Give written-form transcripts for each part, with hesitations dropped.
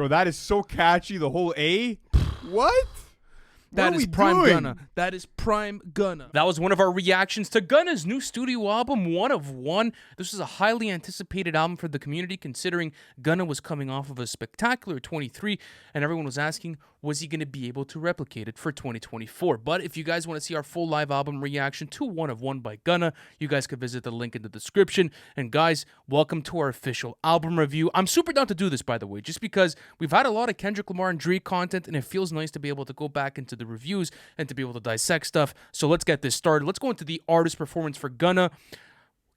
Bro, that is so catchy. The whole A. What? That is prime Gunna. That is prime Gunna. That was one of our reactions to Gunna's new studio album, One of Wun. This is a highly anticipated album for the community, considering Gunna was coming off of a spectacular 23, and everyone was asking, was he going to be able to replicate it for 2024? But if you guys want to see our full live album reaction to One of Wun by Gunna, you guys can visit the link in the description. And guys, welcome to our official album review. I'm super down to do this, by the way, just because we've had a lot of Kendrick Lamar and Drake content, and it feels nice to be able to go back into the reviews and to be able to dissect stuff. So let's get this started. Let's go into the artist performance for Gunna.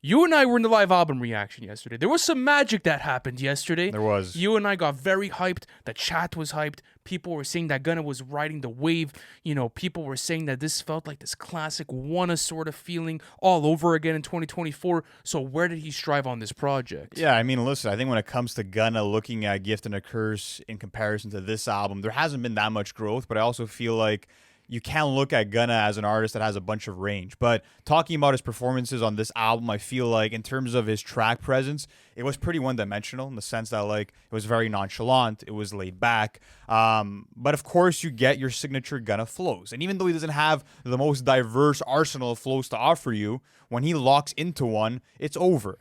You and I were in the live album reaction yesterday. There was some magic that happened yesterday. There was. You and I got very hyped. The chat was hyped. People were saying that Gunna was riding the wave. You know, people were saying that this felt like this classic Wanna sort of feeling all over again in 2024. So where did he strive on this project? Yeah, I mean, listen, I think when it comes to Gunna looking at Gift and a Curse in comparison to this album, there hasn't been that much growth, but I also feel like you can't look at Gunna as an artist that has a bunch of range. But talking about his performances on this album, I feel like in terms of his track presence, it was pretty one-dimensional in the sense that, like, it was very nonchalant, it was laid back. But of course, you get your signature Gunna flows. And even though he doesn't have the most diverse arsenal of flows to offer you, when he locks into one, it's over.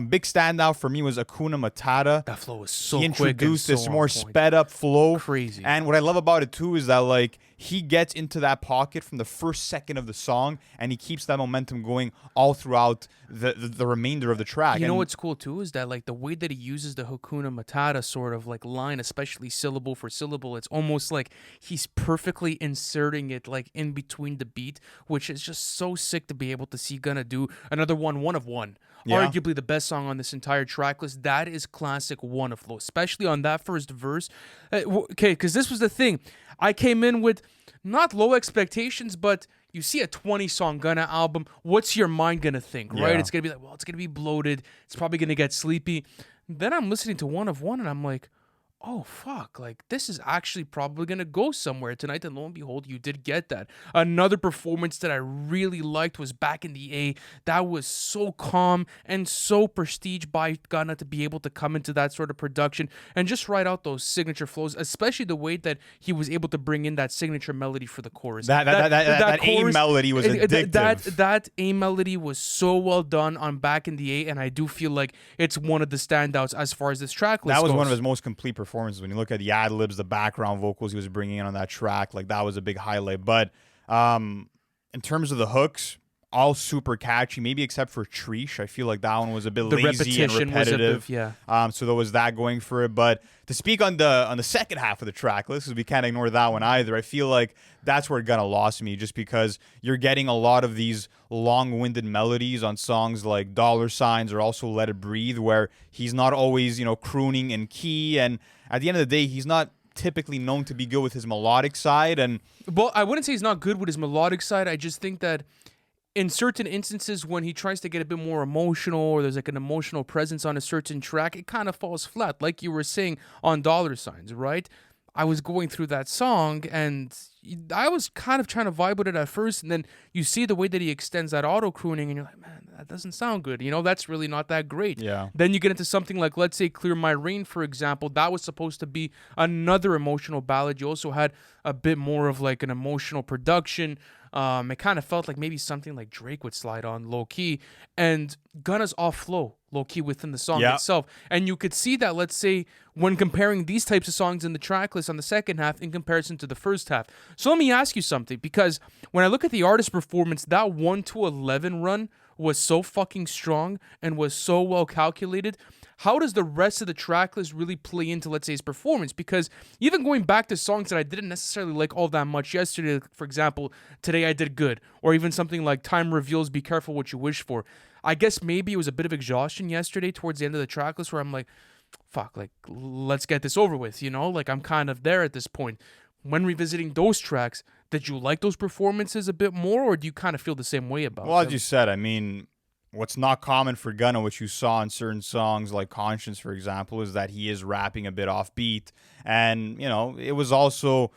Big standout for me was Hakuna Matata. That flow was so He quick introduced and this so more on point. sped up flow. Crazy. And what I love about it too is that, like, he gets into that pocket from the first second of the song, and he keeps that momentum going all throughout the remainder of the track. You know And what's cool too is that, like, the way that he uses the Hakuna Matata sort of like line, especially syllable for syllable, it's almost like he's perfectly inserting it like in between the beat, which is just so sick to be able to see Gunna do. Another One of Wun. Yeah. Arguably the best song on this entire track list. That is classic Wanna flow, especially on that first verse. Okay, because this was the thing. I came in with not low expectations, but you see a 20-song Gunna album, what's your mind going to think, right? Yeah. It's going to be like, well, it's going to be bloated. It's probably going to get sleepy. Then I'm listening to One of Wun, and I'm like, oh, fuck, like, this is actually probably going to go somewhere tonight, and lo and behold, you did get that. Another performance that I really liked was Back in the A. That was so calm and so prestige by Gunna to be able to come into that sort of production and just write out those signature flows, especially the way that he was able to bring in that signature melody for the chorus. that A melody was addictive. That A melody was so well done on Back in the A, and I do feel like it's one of the standouts as far as this track list That was goes. one of his most complete performances. When you look at the ad-libs, the background vocals he was bringing in on that track, like, that was a big highlight. But in terms of the hooks, all super catchy, maybe except for Treesh. I feel like that one was a bit lazy and repetitive. So there was that going for it. But to speak on the second half of the track list, because we can't ignore that one either, I feel like that's where Gunna lost me, just because you're getting a lot of these long-winded melodies on songs like Dollar Signs or also Let It Breathe, where he's not always, you know, crooning in key. And at the end of the day, he's not typically known to be good with his melodic side. And well, I wouldn't say he's not good with his melodic side. I just think that in certain instances, when he tries to get a bit more emotional, or there's like an emotional presence on a certain track, it kind of falls flat, like you were saying on Dollar Signs, right? I was going through that song, and I was kind of trying to vibe with it at first, and then you see the way that he extends that auto-crooning, and you're like, man, that doesn't sound good. You know, that's really not that great. Yeah. Then you get into something like, let's say, Clear My Rain, for example. That was supposed to be another emotional ballad. You also had a bit more of like an emotional production. It kind of felt like maybe something like Drake would slide on low-key, and Gunna's off-flow low-key within the song itself. And you could see that, let's say, when comparing these types of songs in the track list on the second half in comparison to the first half. So let me ask you something, because when I look at the artist performance, that 1 to 11 run was so fucking strong and was so well calculated. How does the rest of the track list really play into, let's say, his performance? Because even going back to songs that I didn't necessarily like all that much yesterday, for example, Today I Did Good, or even something like Time Reveals, Be Careful What You Wish For. I guess maybe it was a bit of exhaustion yesterday towards the end of the track list where I'm like, fuck, like, let's get this over with, you know? Like, I'm kind of there at this point. When revisiting those tracks, did you like those performances a bit more, or do you kind of feel the same way about them? Well, as you said, I mean, what's not common for Gunna, which you saw in certain songs like Conscience, for example, is that he is rapping a bit offbeat. And, you know, it was also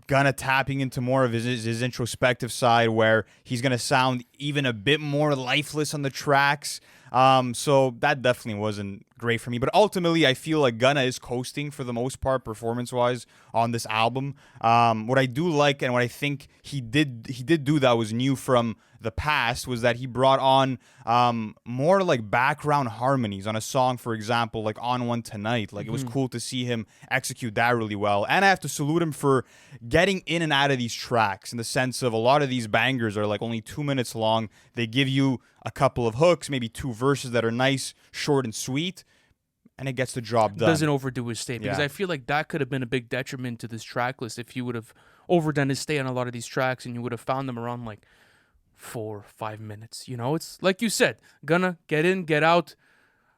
Gunna tapping into more of his introspective side, where he's going to sound even a bit more lifeless on the tracks. So that definitely wasn't great for me. But ultimately, I feel like Gunna is coasting for the most part, performance-wise, on this album. What I do like and what I think he did do that was new from the past was that he brought on more like background harmonies on a song, for example, like On One Tonight. Like it was cool to see him execute that really well. And I have to salute him for getting in and out of these tracks in the sense of a lot of these bangers are like only 2 minutes long. They give you a couple of hooks, maybe 2 verses that are nice, short and sweet, and it gets the job done. Doesn't overdo his stay, because I feel like that could have been a big detriment to this track list if he would have overdone his stay on a lot of these tracks and you would have found them around like 4 or 5 minutes. You know, it's like you said, gonna get in, get out,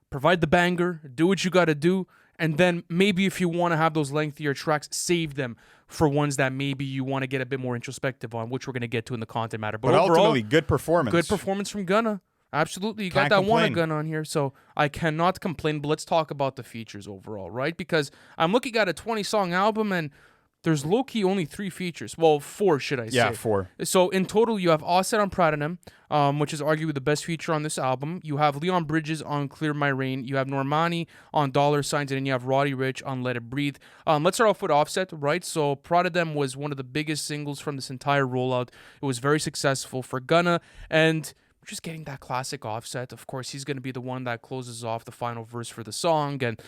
provide the banger, do what you got to do, and then maybe if you want to have those lengthier tracks, save them for ones that maybe you want to get a bit more introspective on, which we're going to get to in the content matter. But overall, ultimately, good performance from Gunna. Absolutely. You Can't got that complain. one gun on here, so I cannot complain. But let's talk about the features overall, right? Because I'm looking at a 20-song album, and there's low-key only 3 features. Well, 4, should I say. Yeah, 4. So in total, you have Offset on Prada, which is arguably the best feature on this album. You have Leon Bridges on Clear My Rain. You have Normani on Dollar Signs, and then you have Roddy Ricch on Let It Breathe. Let's start off with Offset, right? So Prada was one of the biggest singles from this entire rollout. It was very successful for Gunna, and just getting that classic Offset. Of course, he's going to be the one that closes off the final verse for the song, and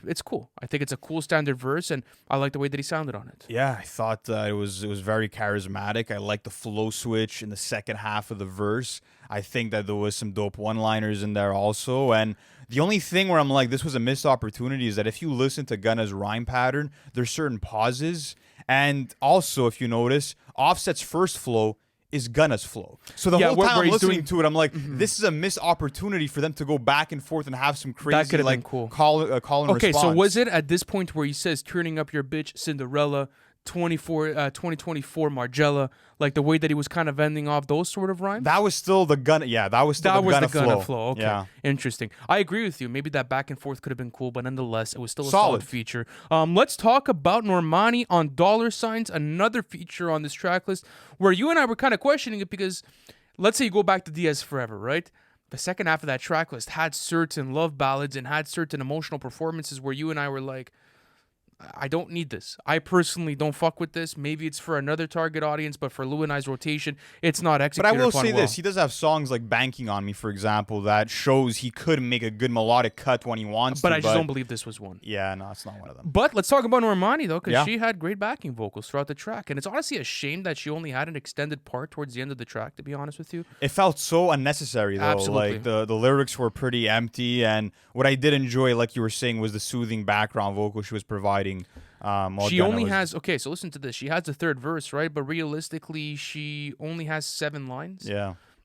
it's cool. I think it's a cool standard verse, and I like the way that he sounded on it. Yeah, I thought it was very charismatic. I like the flow switch in the second half of the verse. I think that there was some dope one-liners in there also, and the only thing where I'm like, this was a missed opportunity is that if you listen to Gunna's rhyme pattern, there's certain pauses, and also if you notice, Offset's first flow is Gunna's flow. So the whole time I'm listening to it, I'm like, this is a missed opportunity for them to go back and forth and have some crazy that could have like been cool. call and okay, response. so was it at this point where he says turning up your bitch Cinderella 2024 Margella, like the way that he was kind of ending off those sort of rhymes? That was still the Gunna. Yeah, that was still the Gunna flow. Okay, yeah. Interesting. I agree with you. Maybe that back and forth could have been cool, but nonetheless, it was still a solid feature. Let's talk about Normani on Dollar Signs, another feature on this track list where you and I were kind of questioning it because, let's say you go back to Diaz Forever, right? The second half of that track list had certain love ballads and had certain emotional performances where you and I were like, I don't need this. I personally don't fuck with this. Maybe it's for another target audience, but for Lou and I's rotation, it's not executed. But I will say well. this: he does have songs like "Banking on Me," for example, that shows he could make a good melodic cut when he wants. But I just don't believe this was one. Yeah, no, it's not one of them. But let's talk about Normani though, because she had great backing vocals throughout the track, and it's honestly a shame that she only had an extended part towards the end of the track. To be honest with you, it felt so unnecessary though. Absolutely. Like the lyrics were pretty empty, and what I did enjoy, like you were saying, was the soothing background vocal she was providing. She only has, okay, so listen to this. She has the third verse, right? But realistically, she only has 7 lines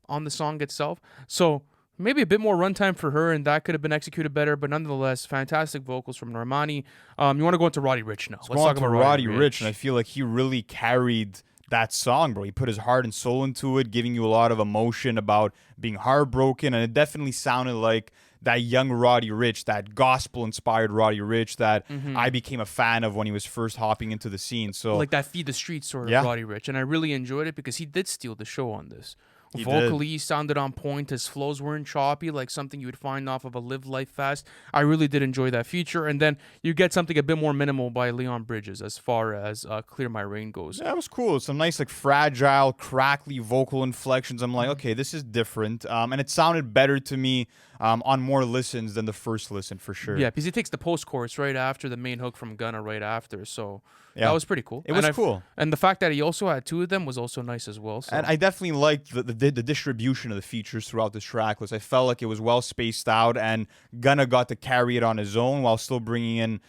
on the song itself. So maybe a bit more runtime for her, and that could have been executed better. But nonetheless, fantastic vocals from Normani. You want to go into Roddy Ricch now? Let's talk about Roddy Ricch, and I feel like he really carried that song, bro. He put his heart and soul into it, giving you a lot of emotion about being heartbroken, and it definitely sounded like that young Roddy Ricch, that gospel-inspired Roddy Ricch that I became a fan of when he was first hopping into the scene. So like that Feed the Streets sort of Roddy Ricch, and I really enjoyed it because he did steal the show on this. Vocally, he sounded on point. His flows weren't choppy, like something you would find off of a Live Life Fast. I really did enjoy that feature. And then you get something a bit more minimal by Leon Bridges as far as Clear My Rain goes. Yeah, it was cool. Some nice, like, fragile, crackly vocal inflections. I'm like, okay, this is different. And it sounded better to me on more listens than the first listen, for sure. Yeah, because he takes the post-chorus right after the main hook from Gunna right after. So that was pretty cool. It was cool. And the fact that he also had 2 of them was also nice as well. So. And I definitely liked the distribution of the features throughout this track list. I felt like it was well spaced out, and Gunna got to carry it on his own while still bringing in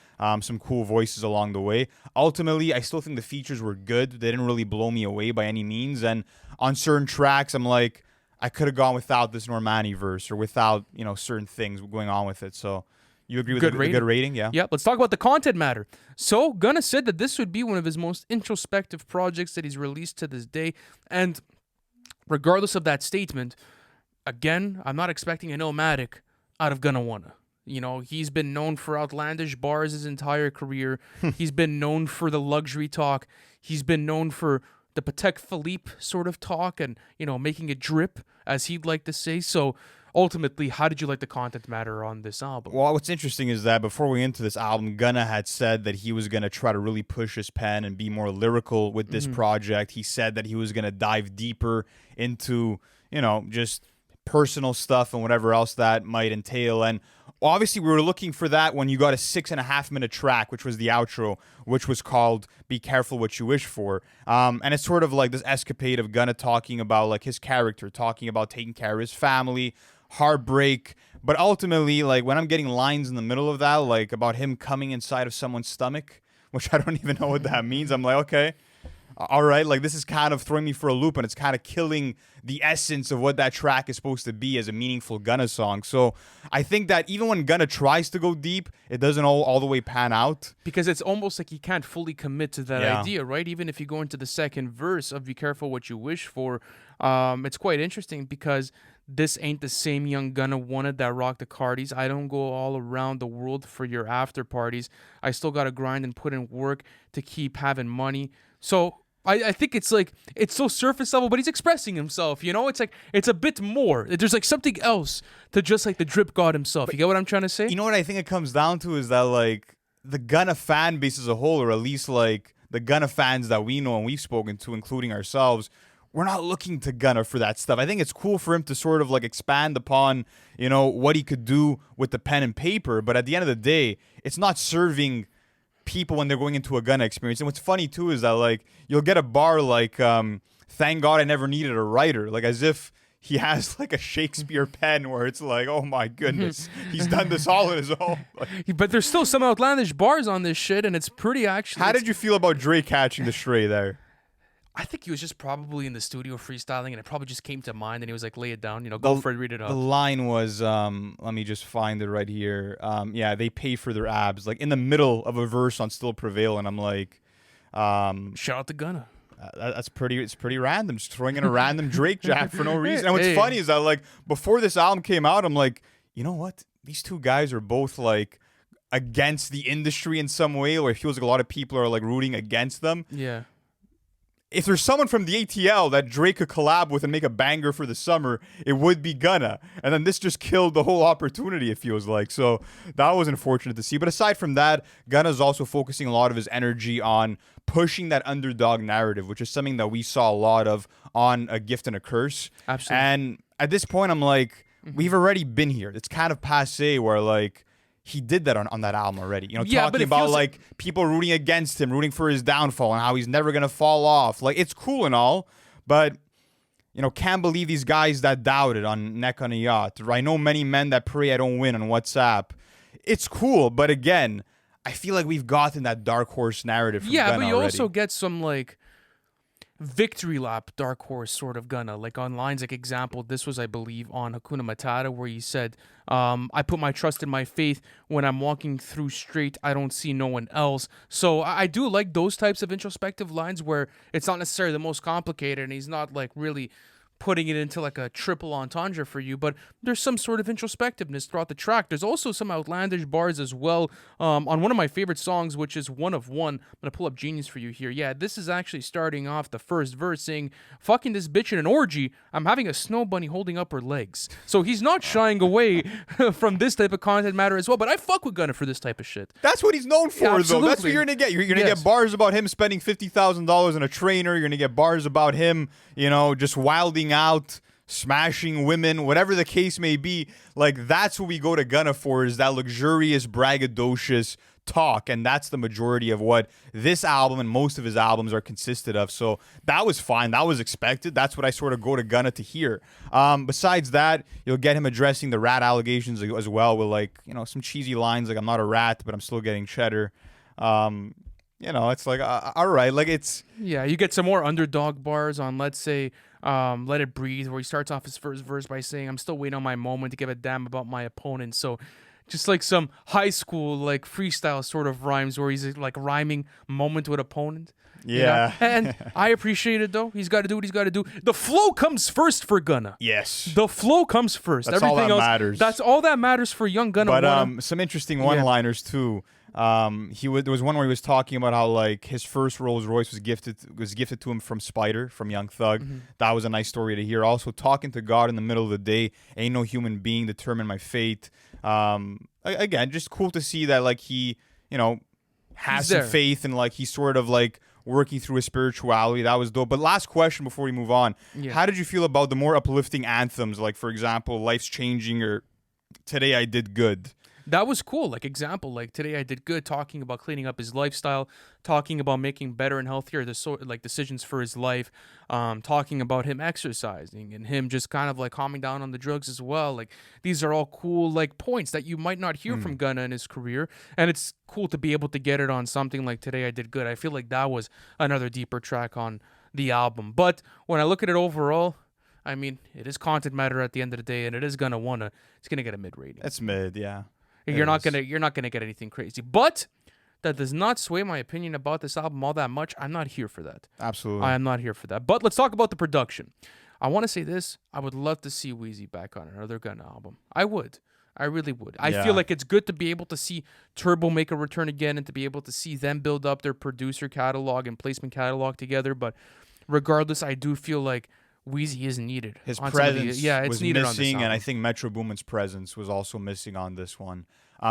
some cool voices along the way. Ultimately, I still think the features were good. They didn't really blow me away by any means. And on certain tracks, I'm like, I could have gone without this Normani verse or without, certain things going on with it. So you agree with a good rating? Yeah. Yeah. Let's talk about the content matter. So Gunna said that this would be one of his most introspective projects that he's released to this day. And regardless of that statement, again, I'm not expecting an Illmatic out of Gunna Wunna. He's been known for outlandish bars his entire career. He's been known for the luxury talk. He's been known for the Patek Philippe sort of talk and, making it drip, as he'd like to say. So ultimately, how did you like the content matter on this album? Well, what's interesting is that before we into this album, Gunna had said that he was going to try to really push his pen and be more lyrical with this project. He said that he was going to dive deeper into, just personal stuff and whatever else that might entail. And obviously we were looking for that when you got a 6.5-minute track, which was the outro, which was called Be Careful What You Wish For. And it's sort of like this escapade of Gunna talking about like his character, talking about taking care of his family, heartbreak. But ultimately, like when I'm getting lines in the middle of that, like about him coming inside of someone's stomach, which I don't even know what that means. I'm like, okay, all right, like this is kind of throwing me for a loop, and it's kind of killing the essence of what that track is supposed to be as a meaningful Gunna song. So I think that even when Gunna tries to go deep, it doesn't all the way pan out. Because it's almost like he can't fully commit to that idea, right? Even if you go into the second verse of Be Careful What You Wish For, it's quite interesting because this ain't the same young Gunna wanted that rock the Cardis. I don't go all around the world for your after parties. I still got to grind and put in work to keep having money. So I think it's like, it's so surface level, but he's expressing himself, It's like, it's a bit more. There's like something else to just like the drip god himself. You get what I'm trying to say? You know what I think it comes down to is that like the Gunna fan base as a whole, or at least like the Gunna fans that we know and we've spoken to, including ourselves, we're not looking to Gunna for that stuff. I think it's cool for him to sort of like expand upon, what he could do with the pen and paper. But at the end of the day, it's not serving people when they're going into a Gunna experience. And what's funny too is that like you'll get a bar like thank God I never needed a writer, like as if he has like a Shakespeare pen where it's like, oh my goodness, he's done this all on his own. Like, but there's still some outlandish bars on this shit, and it's pretty actually. How did you feel about Dre catching the stray there? I think he was just probably in the studio freestyling, and it probably just came to mind, and he was like, lay it down, go for it, read it up. The line was, let me just find it right here. They pay for their abs, like in the middle of a verse on Still Prevail, and I'm like, shout out to Gunna. It's pretty random, just throwing in a random Drake jack for no reason. And what's funny is that like before this album came out, I'm like, you know what? These two guys are both like against the industry in some way, or it feels like a lot of people are like rooting against them. Yeah. If there's someone from the ATL that Drake could collab with and make a banger for the summer, it would be Gunna. And then this just killed the whole opportunity, it feels like. So that was unfortunate to see. But aside from that, Gunna's also focusing a lot of his energy on pushing that underdog narrative, which is something that we saw a lot of on A Gift and a Curse. Absolutely. And at this point, I'm like, we've already been here. It's kind of passé where like, he did that on that album already. Talking about like people rooting against him, rooting for his downfall and how he's never going to fall off. Like, it's cool and all, but, can't believe these guys that doubted on Neck on a Yacht. I know many men that pray I don't win on WhatsApp. It's cool, but again, I feel like we've gotten that dark horse narrative from Gunna but you already. also get some like victory lap dark horse sort of Gunna, like on lines like example, this was I believe on Hakuna Matata, where he said, I put my trust in my faith when I'm walking through straight, I don't see no one else. So I do like those types of introspective lines where it's not necessarily the most complicated and he's not like really putting it into like a triple entendre for you, but there's some sort of introspectiveness throughout the track. There's also some outlandish bars as well. On one of my favorite songs, which is One of Wun, I'm gonna pull up Genius for you here. Yeah, this is actually starting off the first verse saying, fucking this bitch in an orgy, I'm having a snow bunny holding up her legs. So he's not shying away from this type of content matter as well, but I fuck with Gunna for this type of shit. That's what he's known for, though. That's what you're gonna get. You're gonna get bars about him spending $50,000 on a trainer. You're gonna get bars about him, just wilding out, smashing women, whatever the case may be. Like, that's what we go to Gunna for, is that luxurious, braggadocious talk, and that's the majority of what this album and most of his albums are consisted of. So that was fine, that was expected. That's what I sort of go to Gunna to hear. Besides that, you'll get him addressing the rat allegations as well, with like, some cheesy lines like, I'm not a rat, but I'm still getting cheddar. It's like, all right, like, it's... Yeah, you get some more underdog bars on, let's say, Let It Breathe, where he starts off his first verse by saying, I'm still waiting on my moment to give a damn about my opponent. So just like some high school, like, freestyle sort of rhymes where he's like rhyming moment with opponent. Yeah. And I appreciate it, though. He's got to do what he's got to do. The flow comes first for Gunna. Yes. The flow comes first. That's Everything all that else matters. That's all that matters for young Gunna. But some interesting one-liners, too. There was one where he was talking about how like his first Rolls Royce was gifted to him from Spider, from Young Thug. That was a nice story to hear. Also, talking to God in the middle of the day, ain't no human being determine my fate. Again, just cool to see that like he, you know, has some faith and like he's sort of like working through his spirituality. That was dope. But last question before we move on. Yeah. How did you feel about the more uplifting anthems, like for example, Life's Changing or Today I Did Good? That was cool. Like example, like Today I Did Good, talking about cleaning up his lifestyle, talking about making better and healthier decisions for his life, talking about him exercising and him just kind of like calming down on the drugs as well. Like these are all cool like points that you might not hear from Gunna in his career, and it's cool to be able to get it on something like Today I Did Good. I feel like that was another deeper track on the album. But when I look at it overall, I mean, it is content matter at the end of the day, and it is it's gonna get a mid rating. That's mid, yeah. You're not gonna get anything crazy, but that does not sway my opinion about this album all that much. I'm not here for that. Absolutely, I am not here for that. But let's talk about the production. I want to say this: I would love to see Wheezy back on another Gunna album. I would. I really would. I feel like it's good to be able to see Turbo make a return again and to be able to see them build up their producer catalog and placement catalog together. But regardless, I do feel like Wheezy is needed. His presence was needed missing, and I think Metro Boomin's presence was also missing on this one.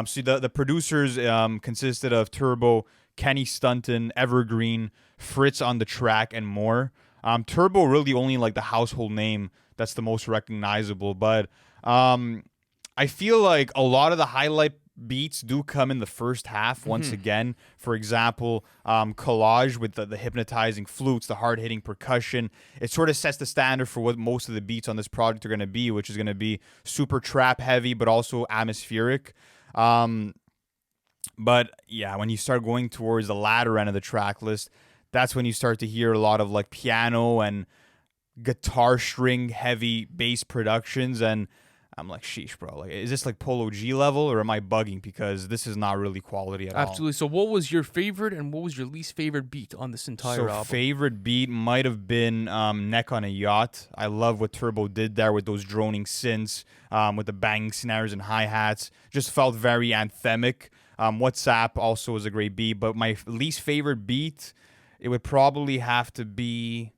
So the producers consisted of Turbo, Kenny Stunton, Evergreen, Fritz on the track, and more. Turbo really only like the household name that's the most recognizable, but I feel like a lot of the highlight beats do come in the first half once again. For example, Collage with the hypnotizing flutes, the hard-hitting percussion. It sort of sets the standard for what most of the beats on this project are going to be, which is going to be super trap heavy, but also atmospheric. But yeah, when you start going towards the latter end of the track list, that's when you start to hear a lot of like piano and guitar string heavy bass productions, and I'm like, sheesh, bro. Like, is this like Polo G level, or am I bugging? Because this is not really quality at all. Absolutely. So what was your favorite and what was your least favorite beat on this entire album? Favorite beat might have been Neck on a Yacht. I love what Turbo did there with those droning synths, with the banging snares and hi-hats. Just felt very anthemic. WhatsApp also was a great beat. But my least favorite beat, it would probably have to be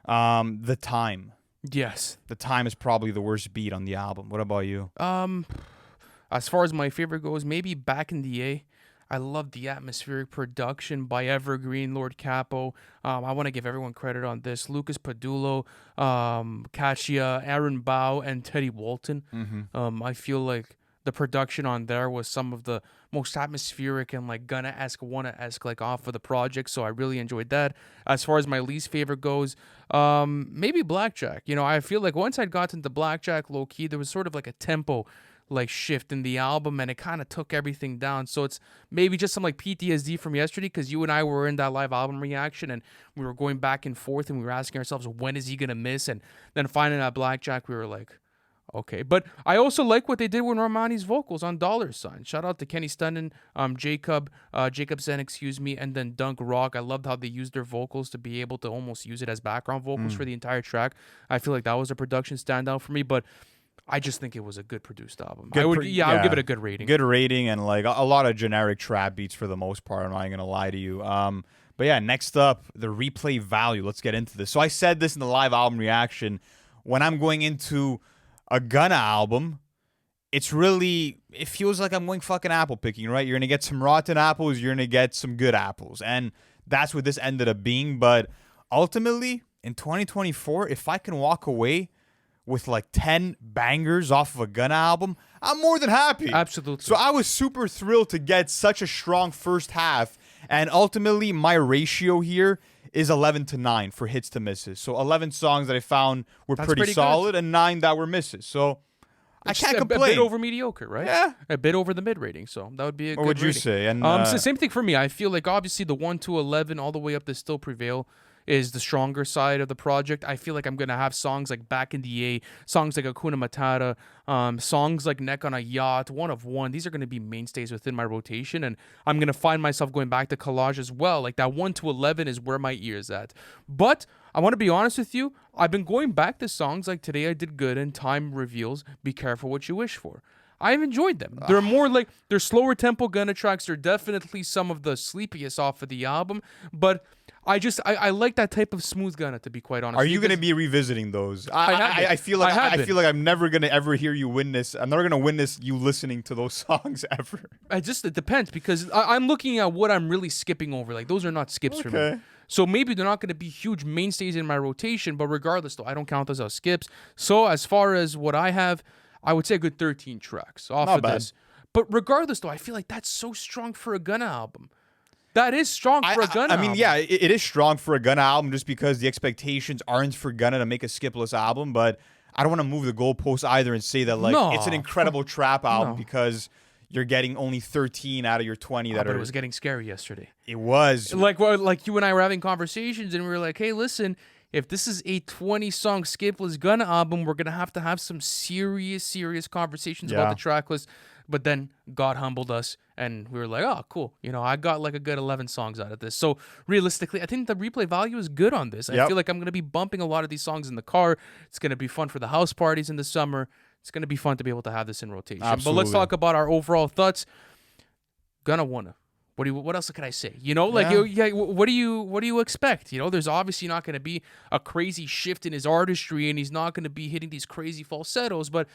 The Time. Yes. The Time is probably the worst beat on the album. What about you? As far as my favorite goes, maybe Back in the A. I love the atmospheric production by Evergreen, Lord Capo. I want to give everyone credit on this. Lucas Padullo, Kachia, Aaron Bao, and Teddy Walton. I feel like the production on there was some of the most atmospheric and like Gunna-esque, Wanna-esque like off of the project, so I really enjoyed that. As far as my least favorite goes, maybe Blackjack. You know, I feel like once I'd gotten to Blackjack low-key, there was sort of like a tempo like shift in the album, and it kind of took everything down. So it's maybe just some like PTSD from yesterday, because you and I were in that live album reaction and we were going back and forth and we were asking ourselves, when is he gonna miss? And then finding out Blackjack, we were like, okay. But I also like what they did with Normani's vocals on Dollar Sign. Shout out to Kenny Stunnan, Jacob Zen, and then Dunk Rock. I loved how they used their vocals to be able to almost use it as background vocals for the entire track. I feel like that was a production standout for me, but I just think it was a good produced album. I would give it a good rating. Good rating, and like a lot of generic trap beats for the most part. I'm not gonna lie to you. But yeah, next up, the replay value. Let's get into this. So I said this in the live album reaction. When I'm going into a Gunna album, it feels like I'm going fucking apple picking, right? You're gonna get some rotten apples, you're gonna get some good apples, and that's what this ended up being. But ultimately, in 2024, if I can walk away with like 10 bangers off of a Gunna album, I'm more than happy. Absolutely. So I was super thrilled to get such a strong first half, and ultimately my ratio here is 11-9 for hits to misses. So 11 songs that I found were pretty solid, good. And 9 that were misses. So I can't complain. A bit over mediocre, right? Yeah. A bit over the mid rating. So that would be a good rating. What would you say? And so same thing for me. I feel like obviously the 1 to 11 all the way up to Still Prevail is the stronger side of the project. I feel like I'm going to have songs like Back in the A, songs like Hakuna Matata, songs like Neck on a Yacht, One of Wun. These are going to be mainstays within my rotation, and I'm going to find myself going back to Collage as well. Like that 1 to 11 is where my ear is at. But I want to be honest with you, I've been going back to songs like Today I Did Good and Time Reveals, Be Careful What You Wish For. I've enjoyed them. They're more like they're slower tempo Gunna tracks. They're definitely some of the sleepiest off of the album, but I like that type of smooth Gunna, to be quite honest. Are you gonna be revisiting those? I feel like I have I feel like I'm never gonna ever hear you witness. I'm never gonna witness you listening to those songs ever. It depends because I'm looking at what I'm really skipping over. Like those are not skips for me. So maybe they're not going to be huge mainstays in my rotation, but regardless, though, I don't count those as skips. So as far as what I have, I would say a good 13 tracks off Not of bad. this. But regardless, though, I feel like that's so strong for a Gunna album. That is strong for a Gunna I mean, album. yeah, it is strong for a Gunna album just because the expectations aren't for Gunna to make a skipless album, but I don't want to move the goalpost either and say that like it's an incredible trap album because you're getting only 13 out of your 20 that but are. it was getting scary yesterday. It was Like you and I were having conversations, and we were like, "Hey, listen, if this is a 20-song skipless Gunna album, we're gonna have to have some serious conversations about the track list." But then God humbled us, and we were like, "Oh, cool. You know, I got like a good 11 songs out of this." So realistically, I think the replay value is good on this. I feel like I'm gonna be bumping a lot of these songs in the car. It's gonna be fun for the house parties in the summer. It's gonna be fun to be able to have this in rotation. Absolutely. But let's talk about our overall thoughts. Gunna Wunna. What else can I say? You know, like what do you expect? You know, there's obviously not going to be a crazy shift in his artistry, and he's not going to be hitting these crazy falsettos. But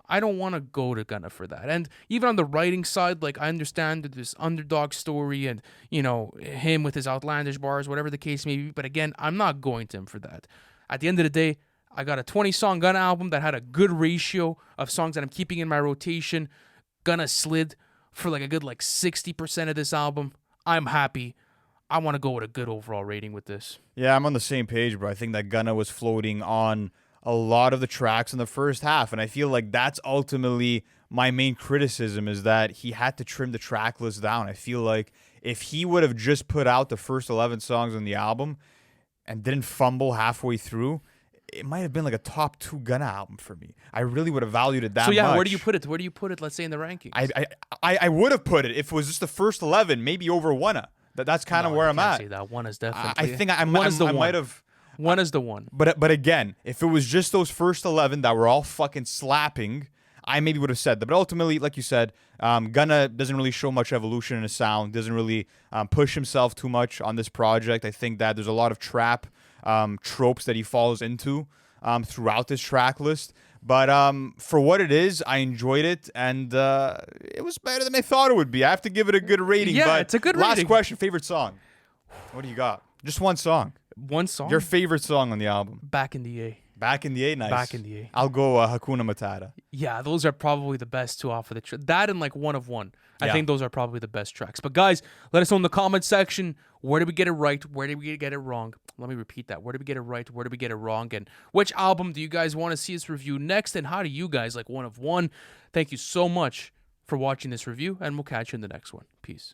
I don't want to go to Gunna for that. And even on the writing side, like I understand that this underdog story, and you know him with his outlandish bars, whatever the case may be. But again, I'm not going to him for that. At the end of the day, I got a 20-song Gunna album that had a good ratio of songs that I'm keeping in my rotation. Gunna slid for like a good 60% of this album. I'm happy. I want to go with a good overall rating with this. Yeah, I'm on the same page, bro. I think that Gunna was floating on a lot of the tracks in the first half, and I feel like that's ultimately my main criticism is that he had to trim the track list down. I feel like if he would have just put out the first 11 songs on the album and didn't fumble halfway through, it might have been like a top 2 Gunna album for me. I really would have valued it that much. So yeah, where do you put it? Where do you put it? Let's say in the rankings. I would have put it if it was just the first 11, maybe over Wunna. That's kind of where I'm at. Say that one is definitely. I think I might have. One is the one. But again, if it was just those first 11 that were all fucking slapping, I maybe would have said that. But ultimately, like you said, Gunna doesn't really show much evolution in his sound. Doesn't really push himself too much on this project. I think that there's a lot of trap tropes that he falls into throughout this track list. But for what it is, I enjoyed it, and it was better than I thought it would be. I have to give it a good rating. Yeah, but it's a good last rating. question, favorite song? What do you got? Just one song. One song? Your favorite song on the album? Back in the A. Back in the A, nice. Back in the A. I'll go Hakuna Matata. Yeah, those are probably the best two off of the that and like One of Wun. I think those are probably the best tracks. But guys, let us know in the comment section, where did we get it right? Where did we get it wrong? Let me repeat that. Where did we get it right? Where did we get it wrong? And which album do you guys want to see us review next? And how do you guys like One of Wun? Thank you so much for watching this review, and we'll catch you in the next one. Peace.